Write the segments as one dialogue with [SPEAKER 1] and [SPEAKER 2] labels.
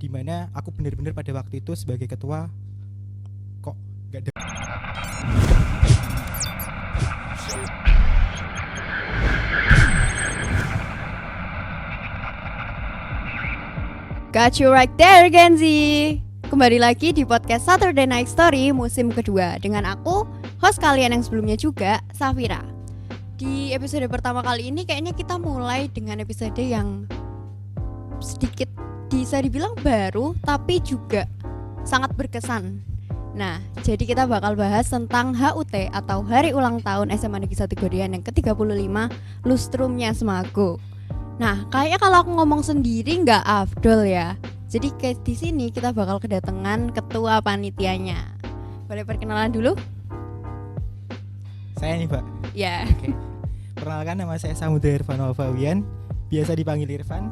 [SPEAKER 1] dimana aku benar-benar pada waktu itu sebagai ketua kok gak ada.
[SPEAKER 2] Got you right there, Genzi. Kembali lagi di podcast Saturday Night Story musim kedua dengan aku, host kalian yang sebelumnya juga, Safira. Di episode pertama kali ini kayaknya kita mulai dengan episode yang sedikit bisa dibilang baru tapi juga sangat berkesan. Nah, jadi kita bakal bahas tentang HUT atau Hari Ulang Tahun SMA Negeri 1 Godean yang ke-35 Lustrumnya Semago. Nah, kayaknya kalau aku ngomong sendiri nggak afdol ya. Jadi kayak di sini kita bakal kedatangan ketua panitianya. Boleh perkenalan dulu?
[SPEAKER 1] Saya nih, Pak.
[SPEAKER 2] Ya.
[SPEAKER 1] Oke. Perkenalkan, nama saya Samudra Irfan Alfawian, biasa dipanggil Irfan.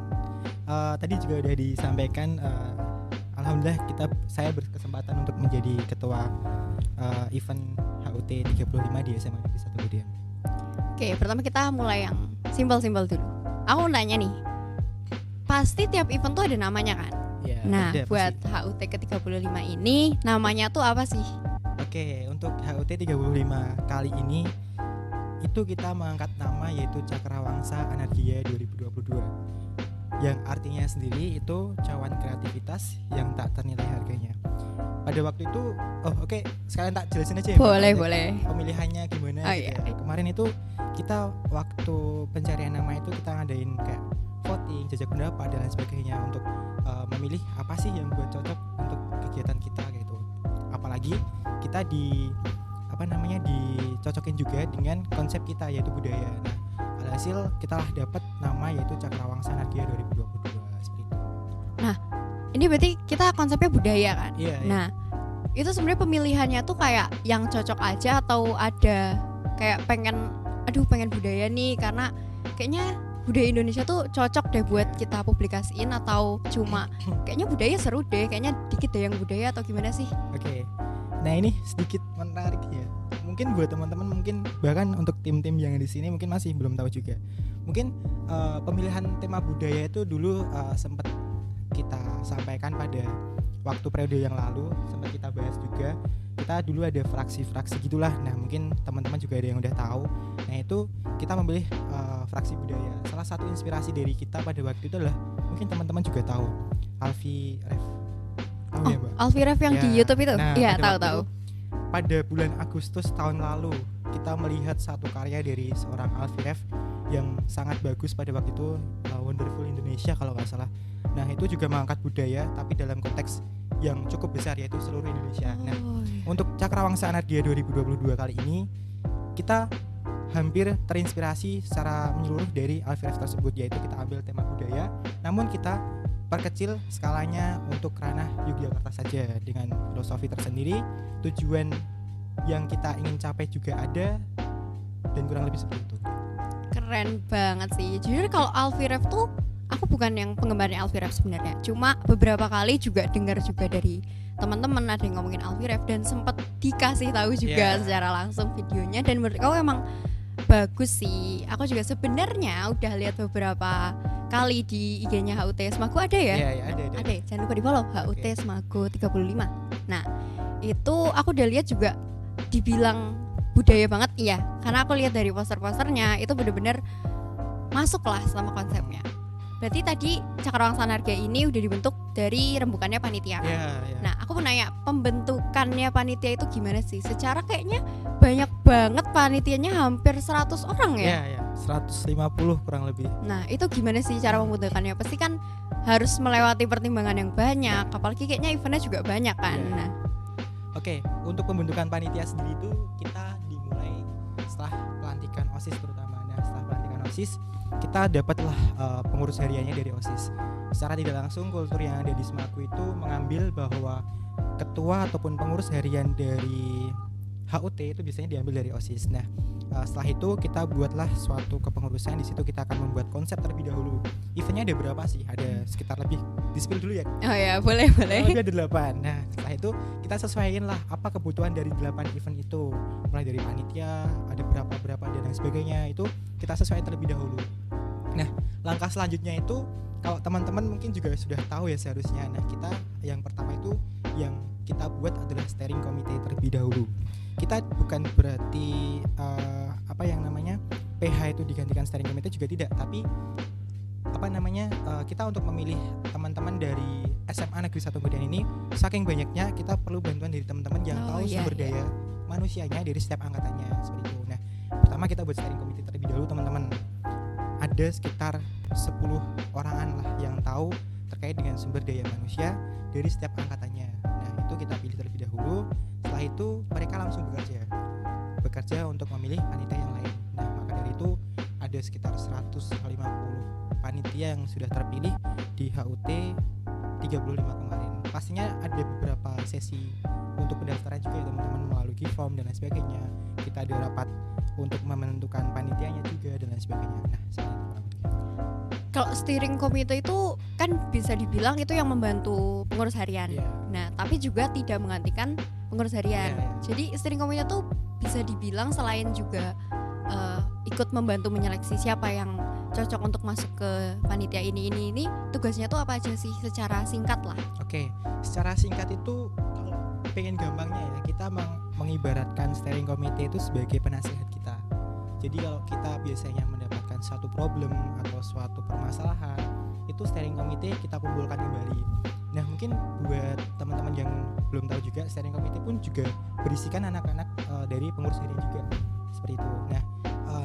[SPEAKER 1] Tadi juga udah disampaikan, alhamdulillah saya berkesempatan untuk menjadi ketua event HUT 35 di SMA Negeri 1 Godean.
[SPEAKER 2] Oke, pertama kita mulai yang simpel-simpel dulu. Aku mau nanya nih, pasti tiap event tuh ada namanya kan?
[SPEAKER 1] Ya,
[SPEAKER 2] Nah,
[SPEAKER 1] ada,
[SPEAKER 2] buat
[SPEAKER 1] pasti.
[SPEAKER 2] HUT ke-35 ini namanya tuh apa sih?
[SPEAKER 1] Oke, untuk HUT 35 kali ini itu kita mengangkat nama yaitu Cakrawangsa Anargia 2022, yang artinya sendiri itu cawan kreativitas yang tak ternilai harganya. Pada waktu itu, sekalian tak jelasin aja ya.
[SPEAKER 2] Boleh.
[SPEAKER 1] Pemilihannya gimana gitu
[SPEAKER 2] Iya.
[SPEAKER 1] ya. Kemarin itu kita waktu pencarian nama itu kita ngadain kayak voting, jajak pendapat dan lain sebagainya untuk memilih apa sih yang buat cocok untuk kegiatan kita gitu. Apalagi kita dicocokin juga dengan konsep kita yaitu budaya. Nah, alhasil kita lah dapat nama yaitu Cakrawangsa Anargia 2022 seperti itu.
[SPEAKER 2] Ini berarti kita konsepnya budaya kan?
[SPEAKER 1] Iya.
[SPEAKER 2] Nah, itu sebenarnya pemilihannya tuh kayak yang cocok aja atau ada kayak pengen budaya nih karena kayaknya budaya Indonesia tuh cocok deh buat kita publikasiin, atau cuma kayaknya budaya seru deh, kayaknya dikit deh yang budaya, atau gimana sih?
[SPEAKER 1] Oke. Nah, ini sedikit menarik ya. Mungkin buat teman-teman, mungkin bahkan untuk tim-tim yang di sini mungkin masih belum tahu juga. Mungkin pemilihan tema budaya itu dulu sempat kita sampaikan pada waktu periode yang lalu, sempat kita bahas juga. Kita dulu ada fraksi-fraksi gitulah. Nah, mungkin teman-teman juga ada yang udah tahu. Nah, itu kita memilih fraksi budaya. Salah satu inspirasi dari kita pada waktu itu adalah, mungkin teman-teman juga tahu, Alfi Ref. Tahu ya, Mbak?
[SPEAKER 2] Alfi Ref yang di YouTube itu?
[SPEAKER 1] Nah,
[SPEAKER 2] Iya,
[SPEAKER 1] pada waktu
[SPEAKER 2] tahu.
[SPEAKER 1] itu, pada bulan Agustus tahun lalu kita melihat satu karya dari seorang Alfi Ref yang sangat bagus pada waktu itu, Wonderful Indonesia kalau nggak salah. Nah, itu juga mengangkat budaya tapi dalam konteks yang cukup besar yaitu seluruh Indonesia. Nah, untuk Cakrawangsa Anargia 2022 kali ini kita hampir terinspirasi secara menyeluruh dari Alfi Ref tersebut, yaitu kita ambil tema budaya namun kita perkecil skalanya untuk ranah Yogyakarta saja dengan filosofi tersendiri. Tujuan yang kita ingin capai juga ada dan kurang lebih seperti itu.
[SPEAKER 2] Keren banget sih. Jujur kalau Alfi Ref tuh aku bukan yang penggemarnya Alfi Ref sebenarnya. Cuma beberapa kali juga dengar juga dari teman-teman ada yang ngomongin Alfi Ref dan sempat dikasih tahu juga secara langsung videonya, dan menurut aku emang bagus sih. Aku juga sebenarnya udah lihat beberapa kali di IG-nya HUT Semago ada ya?
[SPEAKER 1] Iya, ada.
[SPEAKER 2] Ada, jangan lupa di-follow HUT Semago 35. Nah, itu aku udah lihat juga dibilang budaya banget, iya. Karena aku lihat dari poster-posternya itu benar-benar masuk lah sama konsepnya. Berarti tadi Cakrawangsa Anargia ini udah dibentuk dari rembukannya panitia kan?
[SPEAKER 1] Iya.
[SPEAKER 2] Nah, aku mau nanya, pembentukannya panitia itu gimana sih? Secara kayaknya banyak banget panitianya, hampir 100 orang ya?
[SPEAKER 1] Iya, 150 kurang lebih.
[SPEAKER 2] Nah, itu gimana sih cara membentukannya? Pasti kan harus melewati pertimbangan yang banyak, apalagi kayaknya eventnya juga banyak kan?
[SPEAKER 1] Iya.
[SPEAKER 2] Nah,
[SPEAKER 1] Oke, untuk pembentukan panitia sendiri itu kita dimulai setelah pelantikan OSIS terutama. Nah, setelah pelantikan OSIS kita dapatlah pengurus hariannya dari OSIS. Secara tidak langsung kultur yang ada di Semago itu mengambil bahwa ketua ataupun pengurus harian dari HUT itu biasanya diambil dari OSIS. Nah, setelah itu kita buatlah suatu kepengurusan. Di situ kita akan membuat konsep terlebih dahulu. Eventnya ada berapa sih? Ada sekitar lebih, di-spill dulu ya.
[SPEAKER 2] oh ya, boleh.
[SPEAKER 1] Lebih ada 8. Nah, setelah itu kita sesuaiin lah apa kebutuhan dari 8 event itu. Mulai dari panitia, ada berapa dan lain sebagainya. Itu kita sesuaikan terlebih dahulu. Nah, langkah selanjutnya itu kalau teman-teman mungkin juga sudah tahu ya seharusnya. Nah, kita yang pertama itu yang kita buat adalah steering committee terlebih dahulu. Kita bukan berarti apa yang namanya PH itu digantikan steering committee, juga tidak, tapi kita untuk memilih teman-teman dari SMA Negeri 1 Medan ini, saking banyaknya kita perlu bantuan dari teman-teman yang tahu sumber daya manusianya dari setiap angkatannya, seperti itu. Nah, pertama kita buat steering committee terlebih dahulu, teman-teman. Ada sekitar 10 orangan lah yang tahu terkait dengan sumber daya manusia dari setiap angkatannya. Nah, itu kita pilih terlebih dahulu. Setelah itu mereka langsung bekerja untuk memilih panitia yang lain. Nah, maka dari itu ada sekitar 150 panitia yang sudah terpilih di HUT 35 kemarin. Pastinya ada beberapa sesi untuk pendaftaran juga ya teman-teman, melalui form dan lain sebagainya. Kita ada rapat untuk menentukan panitianya juga dan lain sebagainya. Nah, seperti itu.
[SPEAKER 2] Kalau steering committee itu kan bisa dibilang itu yang membantu pengurus harian. Nah, tapi juga tidak menggantikan pengurus harian. Jadi steering committee itu bisa dibilang selain juga ikut membantu menyeleksi siapa yang cocok untuk masuk ke panitia ini, tugasnya tuh apa aja sih secara singkat lah?
[SPEAKER 1] Oke, secara singkat itu kalau pengen gampangnya ya, kita mengibaratkan steering committee itu sebagai penasihat kita. Jadi kalau kita biasanya mendapatkan suatu problem atau suatu permasalahan, itu steering committee kita kumpulkan kembali. Nah, mungkin buat teman-teman yang belum tahu juga, steering committee pun juga berisikan anak-anak dari pengurus harian juga, seperti itu. Nah,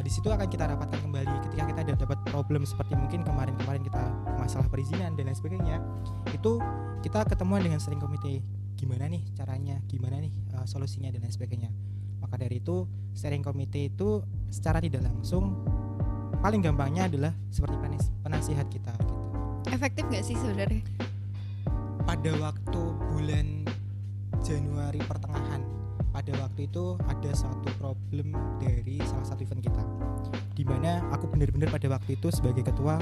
[SPEAKER 1] di situ akan kita rapatkan kembali ketika kita ada dapat problem, seperti mungkin kemarin kita masalah perizinan dan lain sebagainya. Itu kita ketemuan dengan steering committee, gimana nih caranya, gimana nih solusinya dan lain sebagainya. Maka dari itu steering committee itu secara tidak langsung paling gampangnya adalah seperti penasihat kita gitu.
[SPEAKER 2] Efektif nggak sih sebenarnya?
[SPEAKER 1] Pada waktu bulan Januari pertengahan, pada waktu itu ada satu problem dari salah satu event kita, dimana aku benar-benar pada waktu itu sebagai ketua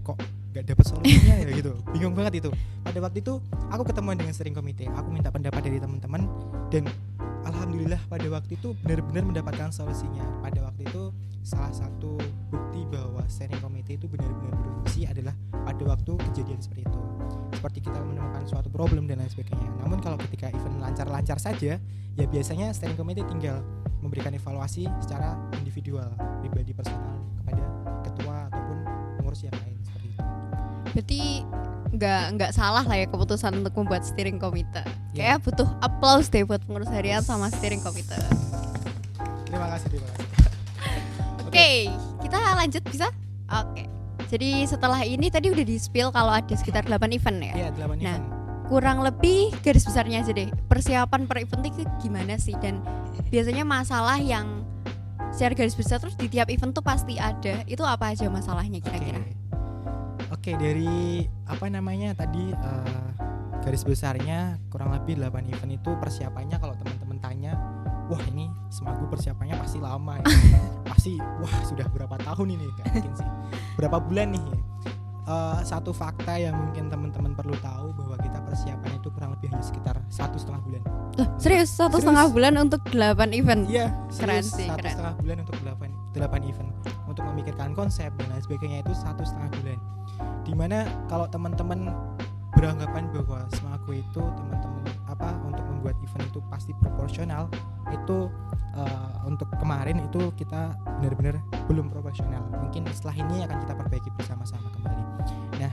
[SPEAKER 1] kok gak dapat solusinya ya gitu, bingung banget itu. Pada waktu itu aku ketemuan dengan steering committee, aku minta pendapat dari teman-teman, dan alhamdulillah pada waktu itu benar-benar mendapatkan solusinya. Pada waktu itu salah satu bukti bahwa steering committee itu benar-benar berfungsi adalah pada waktu kejadian seperti itu, seperti kita menemukan suatu problem dan lain sebagainya. Namun kalau ketika event lancar-lancar saja, ya biasanya steering committee tinggal memberikan evaluasi secara individual, pribadi personal kepada ketua ataupun pengurus yang lain, seperti itu.
[SPEAKER 2] Berarti nggak salah lah ya keputusan untuk membuat steering committee. Kayak butuh applause deh buat pengurus harian sama steering committee.
[SPEAKER 1] Terima kasih.
[SPEAKER 2] Oke, kita lanjut bisa? Oke. Jadi setelah ini tadi udah di-spill kalau ada sekitar 8 event ya?
[SPEAKER 1] Iya, 8 event.
[SPEAKER 2] Kurang lebih garis besarnya aja deh, persiapan per event itu gimana sih? Dan biasanya masalah yang secara garis besar terus di tiap event tuh pasti ada, itu apa aja masalahnya kira-kira?
[SPEAKER 1] Oke, dari tadi garis besarnya kurang lebih 8 event itu persiapannya, kalau teman-teman tanya, wah ini Semagu persiapannya pasti lama ya. Pasti sudah berapa tahun ini, gak mungkin sih berapa bulan nih ya. Satu fakta yang mungkin teman-teman perlu tahu bahwa kita persiapan itu kurang lebih hanya sekitar 1,5 bulan.
[SPEAKER 2] Serius? 1,5 bulan untuk 8 event?
[SPEAKER 1] Iya,
[SPEAKER 2] keren sih.
[SPEAKER 1] 1,5 bulan untuk 8 event, untuk memikirkan konsep dan lain sebagainya itu 1,5 bulan. Dimana kalau teman-teman beranggapan bahwa Semagu itu teman-teman untuk membuat event itu pasti proporsional, itu untuk kemarin itu kita benar-benar belum proporsional. Mungkin setelah ini akan kita perbaiki bersama-sama kembali. Nah,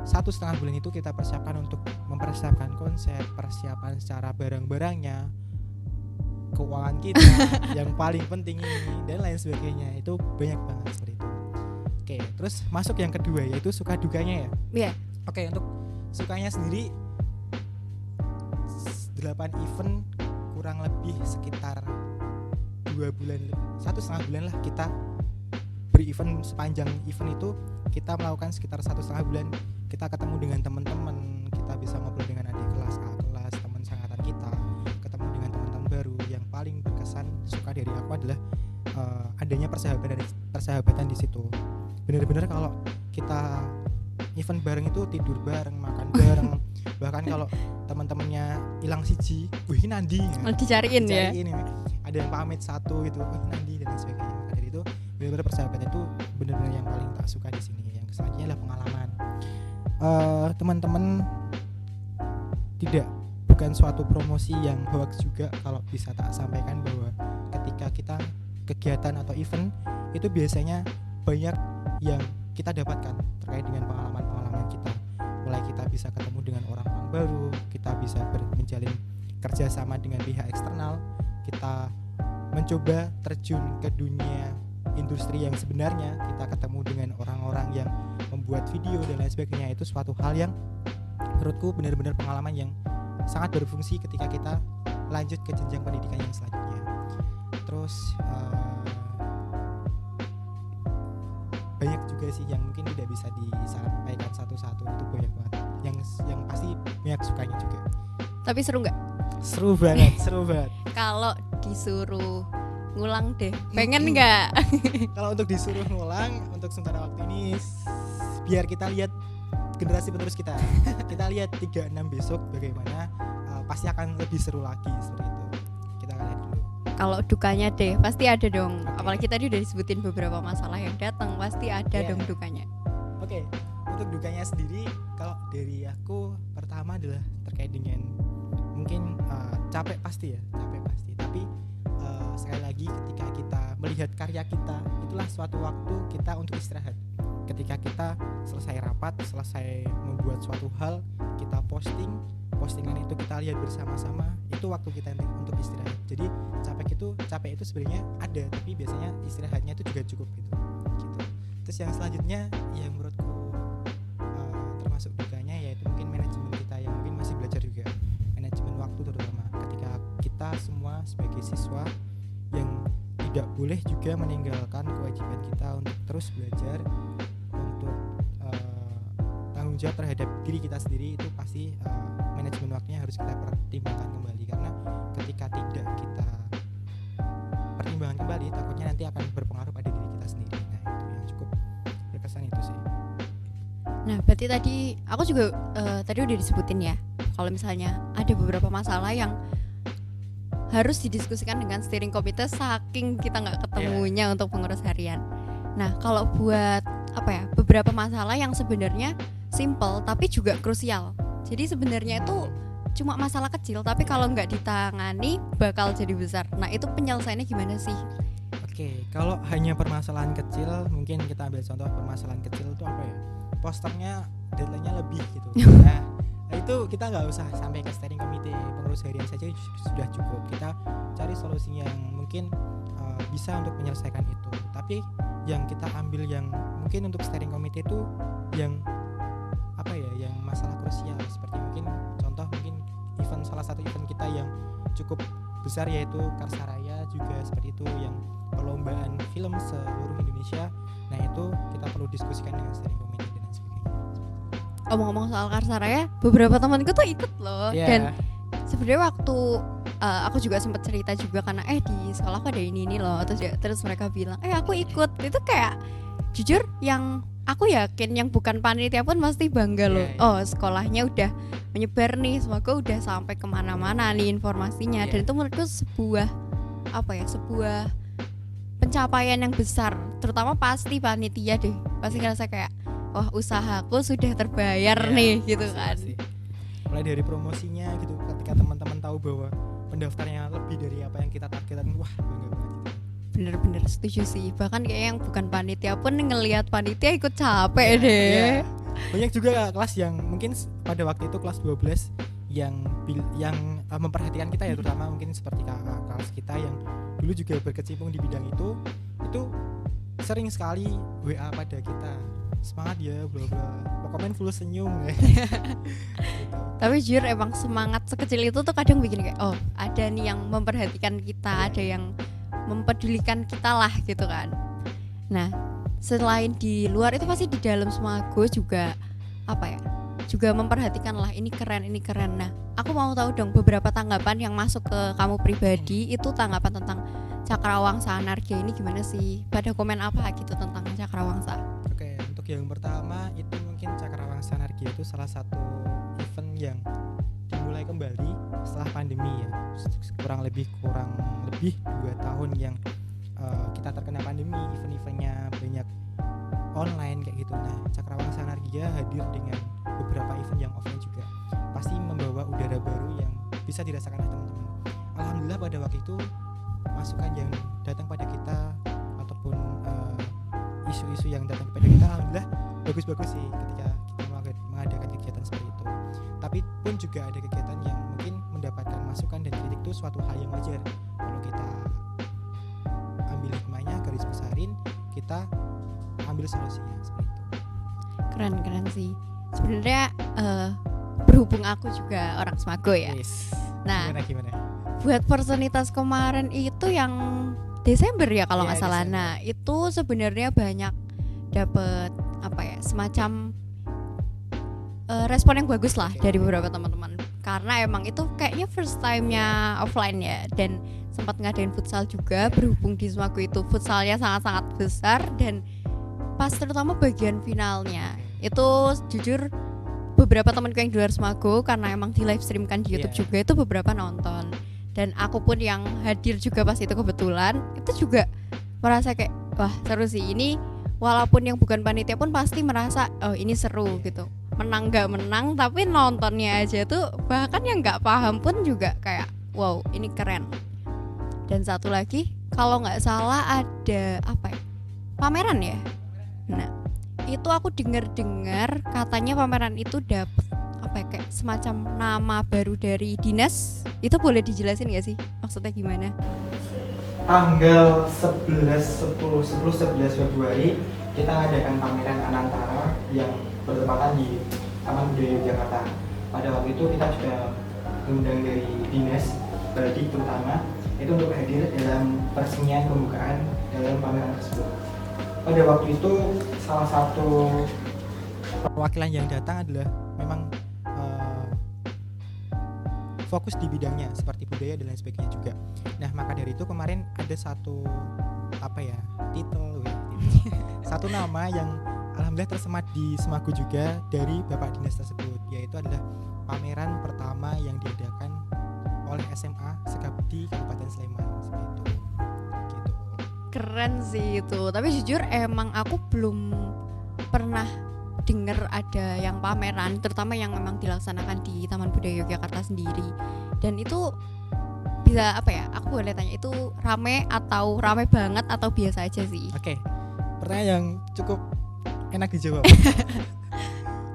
[SPEAKER 1] 1,5 bulan itu kita persiapkan untuk mempersiapkan konsep, persiapan secara barang-barangnya, keuangan kita yang paling penting ini dan lain sebagainya. Itu banyak banget seperti itu. Oke, terus masuk yang kedua, yaitu suka dukanya ya.
[SPEAKER 2] Iya.
[SPEAKER 1] Oke, untuk sukanya sendiri 8 event kurang lebih sekitar 2 bulan, 1,5 bulan lah kita beri-event. Sepanjang event itu kita melakukan sekitar 1,5 bulan. Kita ketemu dengan teman-teman, kita bisa ngobrol dengan adik kelas, kakak kelas, teman sangkatan kita, ketemu dengan teman-teman baru. Yang paling berkesan suka dari aku adalah adanya persahabatan di situ. Benar-benar kalau kita event bareng itu tidur bareng, makan bareng. Bahkan kalau teman-temannya hilang siji, wih Nandi,
[SPEAKER 2] dicariin ya.
[SPEAKER 1] Ada yang pamit satu gitu, wih Nandi dan lain sebagainya. Maka dari itu benar-benar persahabatan itu benar-benar yang paling tak suka di sini. Yang selanjutnya adalah pengalaman. Teman-teman, bukan suatu promosi yang hoax juga kalau bisa tak sampaikan bahwa ketika kita kegiatan atau event itu biasanya banyak yang kita dapatkan terkait dengan pengalaman-pengalaman kita. Mulai kita bisa ketemu dengan orang-orang baru, kita bisa menjalin kerjasama dengan pihak eksternal, kita mencoba terjun ke dunia industri yang sebenarnya, kita ketemu dengan orang-orang yang membuat video dan lain sebagainya. Itu suatu hal yang menurutku benar-benar pengalaman yang sangat berfungsi ketika kita lanjut ke jenjang pendidikan yang selanjutnya. Terus banyak juga sih yang mungkin tidak bisa disampaikan satu-satu, itu banyak banget yang pasti banyak sukanya juga.
[SPEAKER 2] Tapi seru nggak?
[SPEAKER 1] Seru banget.
[SPEAKER 2] Kalau disuruh ngulang deh, pengen nggak?
[SPEAKER 1] Kalau untuk disuruh ngulang untuk sementara waktu ini, biar kita lihat generasi penerus kita lihat 36 besok bagaimana, pasti akan lebih seru lagi seperti itu. Kita akan lihat dulu.
[SPEAKER 2] Kalau dukanya deh pasti ada dong.
[SPEAKER 1] Okay.
[SPEAKER 2] Apalagi tadi udah disebutin beberapa masalah yang datang, pasti ada dong dukanya.
[SPEAKER 1] Oke, untuk dukanya sendiri kalau dari aku pertama adalah terkait dengan mungkin capek pasti. Tapi sekali lagi ketika kita melihat karya kita, itulah suatu waktu kita untuk istirahat. Ketika kita selesai rapat, selesai membuat suatu hal, kita postingan itu kita lihat bersama-sama, itu waktu kita untuk istirahat. Jadi capek itu sebenarnya ada, tapi biasanya istirahatnya itu juga cukup gitu. Terus yang selanjutnya yang menurutku termasuk dukanya yaitu mungkin manajemen kita yang mungkin masih belajar juga, manajemen waktu terutama ketika kita semua sebagai siswa yang tidak boleh juga meninggalkan kewajiban kita untuk terus belajar, untuk tanggung jawab terhadap diri kita sendiri. Itu pasti manajemen waktunya harus kita pertimbangkan kembali, karena ketika tidak kita pertimbangkan kembali takutnya nanti akan berpengaruh pada diri kita sendiri. Nah itu yang cukup berkesan itu sih.
[SPEAKER 2] Nah berarti tadi aku juga tadi udah disebutin ya, kalau misalnya ada beberapa masalah yang harus didiskusikan dengan steering komite saking kita nggak ketemunya untuk pengurus harian. Nah kalau buat beberapa masalah yang sebenarnya simple tapi juga krusial. Jadi sebenarnya itu cuma masalah kecil, tapi kalau nggak ditangani bakal jadi besar. Nah itu penyelesaiannya gimana sih?
[SPEAKER 1] Oke, kalau hanya permasalahan kecil, mungkin kita ambil contoh permasalahan kecil itu apa ya? Posternya deadline-nya lebih gitu. Nah itu kita nggak usah sampai ke steering committee, pengurus harian saja sudah cukup. Kita cari solusi yang mungkin bisa untuk menyelesaikan itu. Tapi yang kita ambil yang mungkin untuk steering committee itu yang yang masalah krusial, seperti mungkin contoh salah satu event kita yang cukup besar yaitu Karsaraya juga seperti itu, yang perlombaan film seluruh Indonesia. Nah itu kita perlu diskusikan dengan steering committee dan sebagainya.
[SPEAKER 2] Ngomong-ngomong soal Karsaraya, beberapa temanku tuh ikut loh. Dan sebenarnya waktu aku juga sempat cerita juga karena di sekolahku ada ini loh, terus mereka bilang aku ikut. Itu kayak jujur yang aku yakin yang bukan panitia pun pasti bangga loh. Sekolahnya udah menyebar nih, semoga udah sampai kemana-mana nih informasinya. Dan itu menurutku sebuah pencapaian yang besar, terutama pasti panitia deh pasti ngerasa kayak wah usahaku sudah terbayar nih gitu kan.
[SPEAKER 1] Mulai dari promosinya gitu, ketika teman-teman tahu bahwa pendaftarnya lebih dari apa yang kita targetkan, wah bangga banget gitu.
[SPEAKER 2] Bener-bener setuju sih, bahkan kayak yang bukan panitia pun ngelihat panitia ikut capek deh.
[SPEAKER 1] Banyak juga kelas yang mungkin pada waktu itu kelas 12 yang memperhatikan kita ya, terutama mungkin seperti kelas kita yang dulu juga berkecimpung di bidang itu sering sekali WA pada kita, semangat ya bla bla, pokoknya full senyum gitu.
[SPEAKER 2] Tapi jujur emang semangat sekecil itu tuh kadang bikin kayak ada nih yang memperhatikan kita, ada yang mempedulikan kita lah gitu kan. Nah selain di luar itu pasti di dalam semua gue juga juga memperhatikan lah, ini keren. Nah aku mau tahu dong beberapa tanggapan yang masuk ke kamu pribadi. Itu tanggapan tentang Cakrawangsa Anargia ini gimana sih? Pada komen apa gitu tentang Cakrawangsa?
[SPEAKER 1] Oke, untuk yang pertama itu mungkin Cakrawangsa Anargia itu salah satu event yang dimulai kembali setelah pandemi ya, kurang lebih 2 tahun yang kita terkena pandemi. Event-eventnya banyak online kayak gitu. Nah, Cakrawangsa Nargia hadir dengan beberapa event yang offline juga, pasti membawa udara baru yang bisa dirasakan oleh teman-teman. Alhamdulillah pada waktu itu masukan yang datang pada kita ataupun isu-isu yang datang kepada kita alhamdulillah bagus-bagus sih ketika kita mengadakan kegiatan seperti itu. Tapi pun juga ada kegiatan yang mungkin mendapatkan masukan dan kritik itu suatu hal yang wajar. Kalau kita ambil hikmahnya, garis besarin, kita ambil solusinya seperti itu.
[SPEAKER 2] Keren sih. Sebenarnya berhubung aku juga orang Semago ya.
[SPEAKER 1] Yes.
[SPEAKER 2] Nah,
[SPEAKER 1] Gimana?
[SPEAKER 2] buat personitas kemarin itu yang Desember ya kalau nggak
[SPEAKER 1] Iya,
[SPEAKER 2] salah.
[SPEAKER 1] Desember.
[SPEAKER 2] Nah, itu sebenarnya banyak dapet apa ya, semacam respon yang bagus lah
[SPEAKER 1] Oke.
[SPEAKER 2] dari beberapa teman-teman. Karena emang itu kayaknya first time-nya offline ya, dan sempat ngadain futsal juga. Berhubung di Semago itu futsalnya sangat-sangat besar, dan pas terutama bagian finalnya itu jujur beberapa temanku yang di luar Semago, karena emang di live streamkan di YouTube
[SPEAKER 1] Iya.
[SPEAKER 2] juga, itu beberapa nonton. Dan aku pun yang hadir juga pas itu kebetulan, itu juga merasa kayak wah seru sih ini. Walaupun yang bukan panitia pun pasti merasa oh ini seru gitu. Menang gak menang tapi nontonnya aja tuh, bahkan yang gak paham pun juga kayak wow ini keren. Dan satu lagi kalau gak salah ada apa ya, pameran ya. Nah itu aku dengar katanya pameran itu dapet apa ya, kayak semacam nama baru dari dinas. Itu boleh dijelasin gak sih maksudnya gimana?
[SPEAKER 1] Tanggal 11 Februari kita adakan pameran Anantara yang bertepatan di Taman Budaya Yogyakarta. Pada waktu itu kita juga mengundang dari dinas Badi terutama itu untuk hadir dalam peresmian pembukaan dalam pameran tersebut. Pada waktu itu salah satu perwakilan yang datang adalah memang fokus di bidangnya seperti budaya dan lain sebagainya juga. Nah maka dari itu kemarin ada satu satu nama yang alhamdulillah tersemat di Semago juga dari Bapak Dinas tersebut, yaitu adalah pameran pertama yang diadakan oleh SMA Sekabdi Kabupaten Sleman seperti itu. Gitu.
[SPEAKER 2] Keren sih itu. Tapi jujur emang aku belum pernah dengar ada yang pameran, terutama yang memang dilaksanakan di Taman Budaya Yogyakarta sendiri. Dan itu bisa apa ya? Aku boleh tanya itu rame banget atau biasa aja sih?
[SPEAKER 1] Oke. Pertanyaan yang cukup enak dijawab.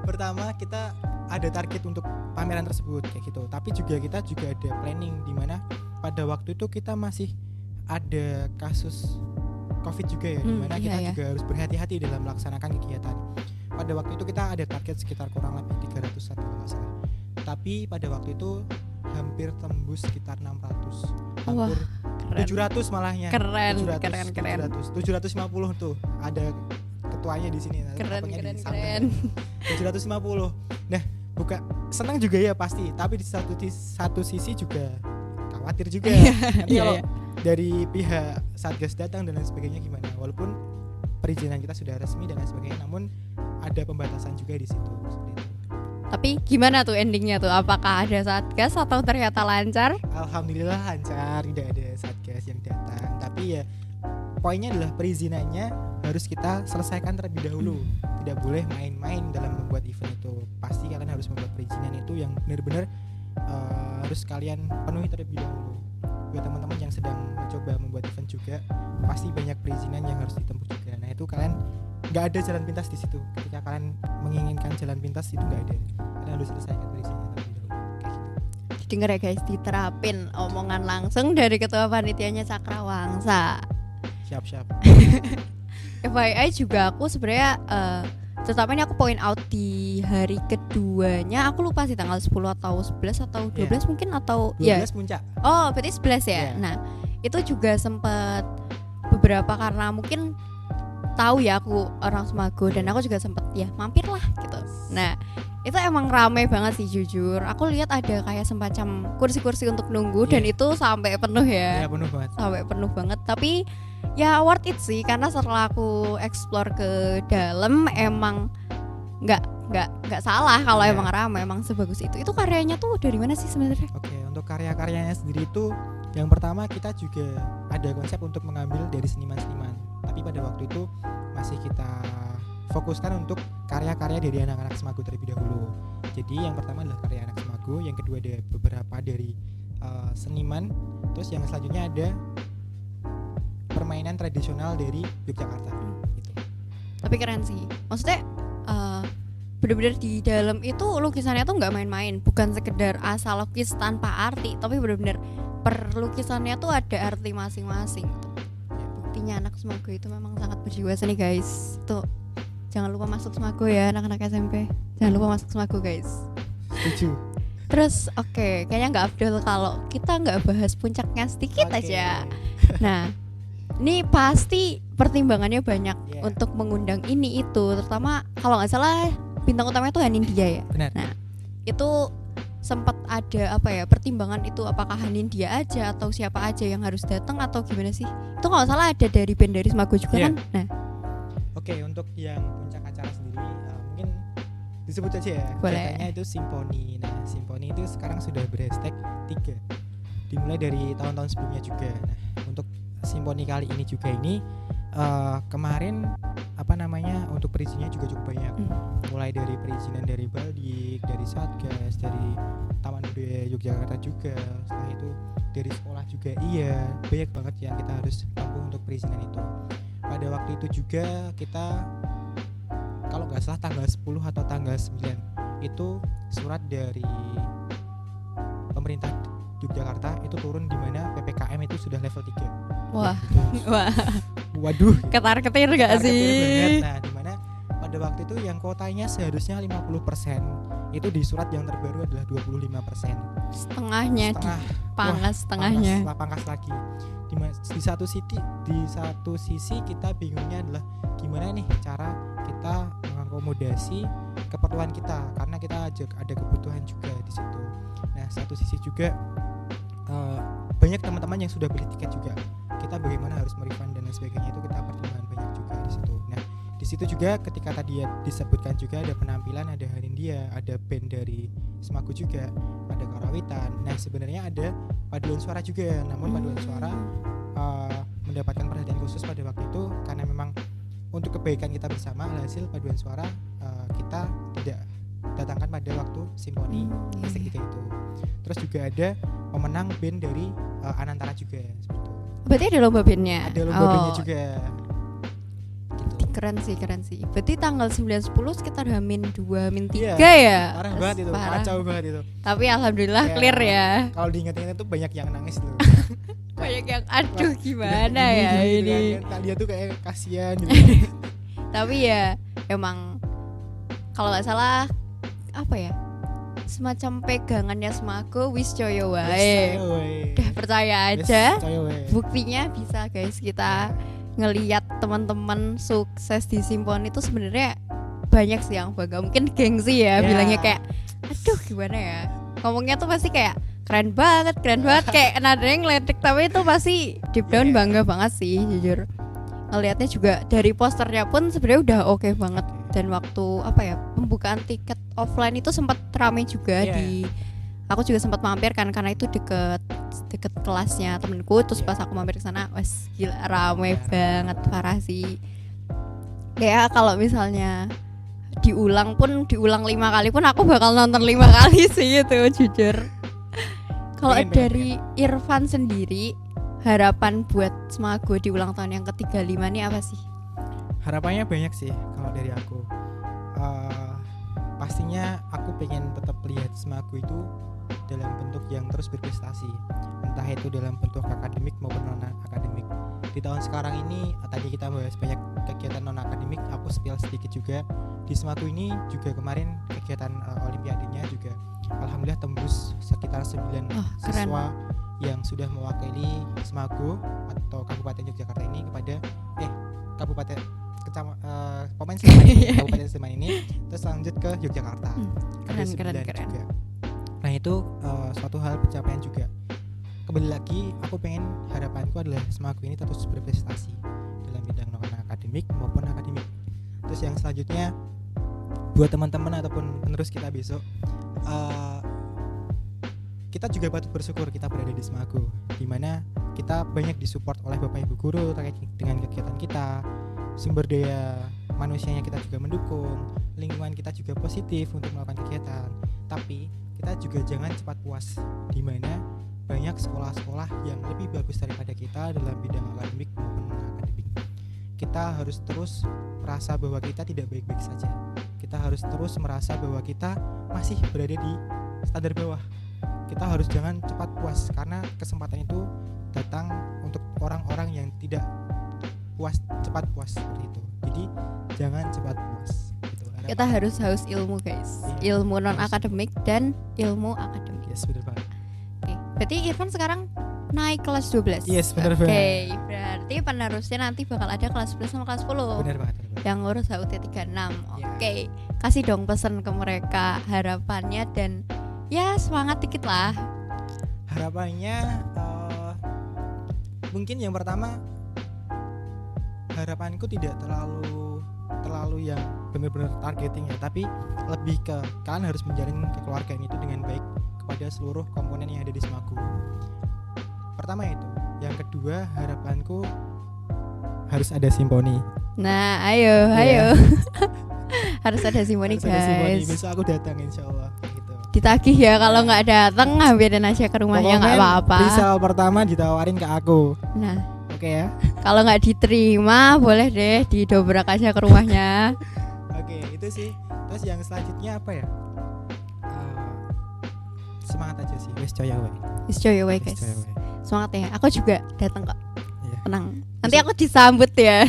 [SPEAKER 1] Pertama kita ada target untuk pameran tersebut kayak gitu. Tapi kita juga ada planning di mana pada waktu itu kita masih ada kasus COVID juga ya, di mana kita juga harus berhati-hati dalam melaksanakan kegiatan. Pada waktu itu kita ada target sekitar kurang lebih 300 kalau nggak salah. Tapi pada waktu itu hampir tembus sekitar 600. Hampir 700 malahnya.
[SPEAKER 2] Keren.
[SPEAKER 1] 750 tuh ada ketuanya di sini.
[SPEAKER 2] Keren.
[SPEAKER 1] 750. Nah, senang juga ya pasti, tapi di satu sisi juga khawatir juga. Nanti kalau dari pihak Satgas datang dan lain sebagainya gimana? Walaupun perizinan kita sudah resmi dan lain sebagainya, namun ada pembatasan juga di situ.
[SPEAKER 2] Tapi gimana tuh endingnya tuh? Apakah ada Satgas atau ternyata lancar?
[SPEAKER 1] Alhamdulillah lancar, tidak ada Satgas yang datang. Tapi ya poinnya adalah perizinannya harus kita selesaikan terlebih dahulu. Tidak boleh main-main dalam membuat event itu. Pasti kalian harus membuat perizinan itu yang benar-benar harus kalian penuhi terlebih dahulu. Buat teman-teman yang sedang mencoba membuat event juga, pasti banyak perizinan yang harus ditempuh juga. Nah itu kalian nggak ada jalan pintas di situ. Ketika kalian menginginkan jalan pintas itu nggak ada. Kalian harus selesaikan perizinannya terlebih dahulu. Kayak gitu.
[SPEAKER 2] Dengar ya guys, diterapin omongan langsung dari ketua panitianya Cakrawangsa.
[SPEAKER 1] Siap.
[SPEAKER 2] FYI juga aku sebenarnya terutama ini aku point out di hari keduanya, aku lupa sih tanggal 10 atau 11 atau 12 mungkin atau
[SPEAKER 1] 12 puncak.
[SPEAKER 2] Oh, berarti 11 ya.
[SPEAKER 1] Yeah.
[SPEAKER 2] Nah, itu juga sempat beberapa karena mungkin tahu ya aku orang Semago dan aku juga sempat ya mampir lah gitu. Nah, itu emang rame banget sih jujur. Aku lihat ada kayak semacam kursi-kursi untuk nunggu dan itu sampai penuh ya.
[SPEAKER 1] Iya, penuh banget.
[SPEAKER 2] Sampai penuh banget, tapi ya worth it sih karena setelah aku explore ke dalam emang nggak salah kalau emang ramai, emang sebagus itu. Itu karyanya tuh dari mana sih sebenarnya?
[SPEAKER 1] Oke, untuk karya-karyanya sendiri itu yang pertama kita juga ada konsep untuk mengambil dari seniman-seniman. Tapi pada waktu itu masih kita fokuskan untuk karya-karya dari anak-anak Semago terlebih dahulu. Jadi yang pertama adalah karya anak Semago, yang kedua ada beberapa dari seniman, terus yang selanjutnya ada permainan tradisional dari Yogyakarta gitu.
[SPEAKER 2] Tapi keren sih, maksudnya bener-bener di dalam itu lukisannya tuh nggak main-main, bukan sekedar asal lukis tanpa arti, tapi bener-bener per lukisannya tuh ada arti masing-masing. Buktinya anak Semago itu memang sangat berjiwa seni guys. Tuh jangan lupa masuk Semago ya anak-anak SMP, jangan lupa masuk Semago guys.
[SPEAKER 1] Setuju.
[SPEAKER 2] Terus kayaknya nggak afdol kalau kita nggak bahas puncaknya sedikit aja. Nah, ini pasti pertimbangannya banyak untuk mengundang ini itu, terutama kalau nggak salah bintang utamanya itu Hanindya ya.
[SPEAKER 1] Benar.
[SPEAKER 2] Nah, itu sempat ada pertimbangan itu apakah Hanindya aja atau siapa aja yang harus datang atau gimana sih? Itu kalau nggak salah ada dari band dari Semago juga kan? Nah,
[SPEAKER 1] oke, untuk yang puncak acara sendiri mungkin disebut aja ya. Katanya itu Simponi. Nah, Simponi itu sekarang sudah berhashtag 3. Dimulai dari tahun-tahun sebelumnya juga. Nah, untuk Simponi kali ini juga ini kemarin untuk perizinannya juga cukup banyak. Mulai dari perizinan dari Baldik, dari Satgas, dari Taman Budaya Yogyakarta juga. Setelah itu dari sekolah juga banyak banget yang kita harus tempuh untuk perizinan itu. Pada waktu itu juga kita kalau nggak salah tanggal 10 atau tanggal 9 itu surat dari pemerintah Yogyakarta itu turun di mana PPKM itu sudah level 3.
[SPEAKER 2] Wah.
[SPEAKER 1] Waduh.
[SPEAKER 2] Ketar-ketir gak sih?
[SPEAKER 1] Nah, di mana pada waktu itu yang kotanya seharusnya 50%, itu di surat yang terbaru adalah 25%.
[SPEAKER 2] Setengahnya dipangkas setengahnya.
[SPEAKER 1] Pangkas lagi. Di satu sisi kita bingungnya adalah gimana nih cara kita mengakomodasi keperluan kita, karena kita ada kebutuhan juga di situ. Nah, satu sisi juga banyak teman-teman yang sudah beli tiket juga. Kita bagaimana harus merefund dan lain sebagainya, itu kita pertimbangan banyak juga di situ. Nah, di situ juga ketika tadi disebutkan juga ada penampilan, ada Hanindya, ada band dari Semago juga, ada karawitan. Nah, sebenarnya ada paduan suara juga, namun paduan suara mendapatkan perhatian khusus pada waktu itu karena memang untuk kebaikan kita bersama. Hasil paduan suara kita tidak datangkan pada waktu Simponi hashtag 3 itu. Terus juga ada pemenang band dari Anantara juga seperti itu.
[SPEAKER 2] Berarti ada lomba bandnya?
[SPEAKER 1] Ada lomba bandnya juga gitu.
[SPEAKER 2] Keren sih. Berarti tanggal 9-10 sekitar H-2, H-3 ya?
[SPEAKER 1] Parah banget itu, kacau banget itu.
[SPEAKER 2] Tapi alhamdulillah clear ya.
[SPEAKER 1] Kalau diingat-ingat itu banyak yang nangis tuh.
[SPEAKER 2] Banyak yang aduh gimana ya ini.
[SPEAKER 1] Dia tuh kayak kasihan gitu.
[SPEAKER 2] Tapi ya emang kalau nggak salah semacam pegangannya Semago wis coyo wae. Udah percaya aja. Buktinya bisa guys kita ngelihat teman-teman sukses di Simponi itu sebenarnya banyak sih yang bangga. Mungkin gengsi ya bilangnya kayak aduh gimana ya. Ngomongnya tuh pasti kayak keren banget kayak nadanya ngeledik, tapi itu pasti deep down bangga banget sih jujur. Ngelihatnya juga dari posternya pun sebenarnya udah oke banget. Dan waktu pembukaan tiket offline itu sempat ramai juga aku juga sempat mampir kan karena itu deket kelasnya temenku. Terus pas aku mampir ke sana wes gila ramai banget, parah sih. Kayak kalau misalnya diulang 5 kali pun aku bakal nonton 5 kali sih itu jujur. Kalau dari Irfan sendiri, harapan buat Semago di ulang tahun yang ke-35 nih apa sih?
[SPEAKER 1] Harapannya banyak sih kalau dari aku. Pastinya aku pengen tetap lihat Semago itu dalam bentuk yang terus berprestasi, entah itu dalam bentuk akademik maupun non akademik. Di tahun sekarang ini tadi kita bahas banyak kegiatan non akademik, aku spill sedikit juga. Di Semago ini juga kemarin kegiatan olimpiadenya juga alhamdulillah tembus sekitar 9 siswa yang sudah mewakili Semago atau Kabupaten Yogyakarta ini kepada Kabupaten Kabupaten Sleman ini terus lanjut ke Yogyakarta. Keren. Juga. Nah itu suatu hal pencapaian juga. Kembali lagi aku pengen harapanku adalah Semago ini terus berprestasi dalam bidang non akademik maupun akademik. Terus yang selanjutnya buat teman-teman ataupun penerus kita besok, kita juga patut bersyukur kita berada di Semago, dimana kita banyak disupport oleh Bapak Ibu Guru terkait dengan kegiatan kita. Sumber daya manusianya kita juga mendukung, lingkungan kita juga positif untuk melakukan kegiatan. Tapi kita juga jangan cepat puas, di mana banyak sekolah-sekolah yang lebih bagus daripada kita dalam bidang akademik maupun non-akademik. Kita harus terus merasa bahwa kita tidak baik-baik saja. Kita harus terus merasa bahwa kita masih berada di standar bawah. Kita harus jangan cepat puas, karena kesempatan itu datang untuk orang-orang yang tidak puas, cepat puas seperti itu. Jadi jangan cepat puas gitu.
[SPEAKER 2] Kita harus haus ilmu guys, ilmu non akademik dan ilmu akademik.
[SPEAKER 1] Yes, benar banget.
[SPEAKER 2] Oke, berarti Irfan sekarang naik kelas 12.
[SPEAKER 1] Yes, benar banget.
[SPEAKER 2] Oke, berarti penerusnya nanti bakal ada kelas 11 sama kelas 10.
[SPEAKER 1] Benar banget.
[SPEAKER 2] Yang ngurus HUT 36.
[SPEAKER 1] Ya.
[SPEAKER 2] Oke, kasih dong pesan ke mereka harapannya dan ya semangat dikit lah.
[SPEAKER 1] Harapannya mungkin yang pertama, harapanku tidak terlalu yang benar-benar targeting ya, tapi lebih ke kalian harus menjalin kekeluargaan itu dengan baik kepada seluruh komponen yang ada di Semagu. Pertama itu. Yang kedua, harapanku harus ada simponi.
[SPEAKER 2] Nah, ayo. Harus ada simoni
[SPEAKER 1] Harus ada simponi.
[SPEAKER 2] guys.
[SPEAKER 1] Besok aku datang insyaallah gitu.
[SPEAKER 2] Ditagih ya, kalau nggak datang ngambilin aja ke rumahnya nggak apa-apa.
[SPEAKER 1] Risal pertama ditawarin ke aku.
[SPEAKER 2] Nah,
[SPEAKER 1] Oke ya.
[SPEAKER 2] kalau nggak diterima boleh deh didobrak aja ke rumahnya.
[SPEAKER 1] Oke, itu sih. Terus yang selanjutnya apa ya? Semangat aja sih. Wes coy wae.
[SPEAKER 2] Wis coy wae
[SPEAKER 1] Wes
[SPEAKER 2] guys.
[SPEAKER 1] coy wae.
[SPEAKER 2] Semangat ya. Aku juga datang kok.
[SPEAKER 1] Iya.
[SPEAKER 2] Tenang. Nanti aku disambut ya.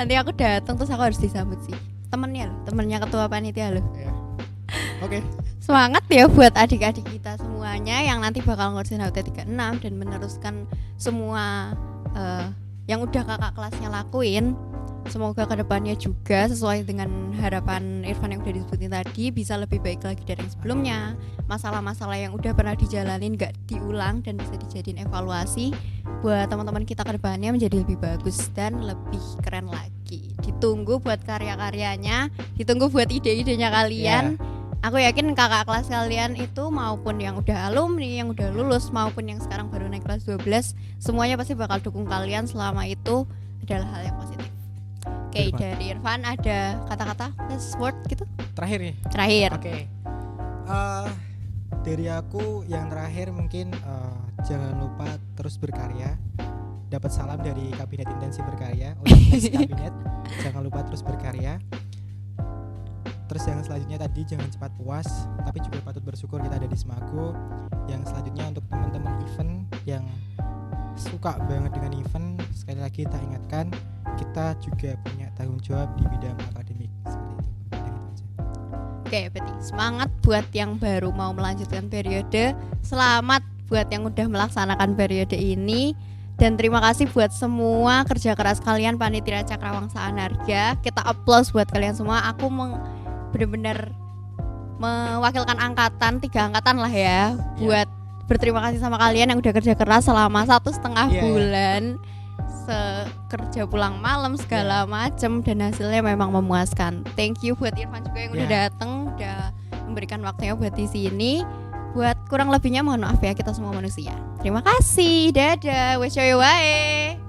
[SPEAKER 2] Nanti aku datang terus aku harus disambut sih. Temennya ketua panitia loh.
[SPEAKER 1] Iya. Oke.
[SPEAKER 2] Semangat ya buat adik-adik kita semuanya yang nanti bakal ngurusin HUT 36 dan meneruskan semua yang udah kakak kelasnya lakuin. Semoga kedepannya juga sesuai dengan harapan Irfan yang udah disebutin tadi bisa lebih baik lagi dari yang sebelumnya. Masalah-masalah yang udah pernah dijalanin gak diulang dan bisa dijadiin evaluasi buat teman-teman kita kedepannya menjadi lebih bagus dan lebih keren lagi. Ditunggu buat karya-karyanya, ditunggu buat ide-idenya kalian. Aku yakin kakak kelas kalian itu maupun yang udah alumni, yang udah lulus maupun yang sekarang baru naik kelas 12, semuanya pasti bakal dukung kalian selama itu adalah hal yang positif. Oke, dari Irfan ada kata-kata last word gitu?
[SPEAKER 1] Terakhir nih.
[SPEAKER 2] Terakhir.
[SPEAKER 1] Oke. Dari aku yang terakhir mungkin jangan lupa terus berkarya. Dapat salam dari Kabinet Intensi Berkarya untuk next kabinet. Jangan lupa terus berkarya. Terus yang selanjutnya tadi jangan cepat puas, tapi juga patut bersyukur kita ada di Semagu. Yang selanjutnya untuk teman-teman event yang suka banget dengan event, sekali lagi kita ingatkan kita juga punya tanggung jawab di bidang akademik seperti itu. Aja.
[SPEAKER 2] Oke, berarti semangat buat yang baru mau melanjutkan periode, selamat buat yang udah melaksanakan periode ini. Dan terima kasih buat semua kerja keras kalian panitia Cakrawangsa Anarja. Kita applause buat kalian semua. Aku benar-benar mewakilkan angkatan, 3 angkatan lah ya, buat berterima kasih sama kalian yang udah kerja keras selama 1,5 bulan, kerja pulang malam segala macem, dan hasilnya memang memuaskan. Thank you buat Irfan juga yang udah dateng, udah memberikan waktunya buat di sini. Buat kurang lebihnya mohon maaf ya, kita semua manusia. Terima kasih, dadah, wes wae.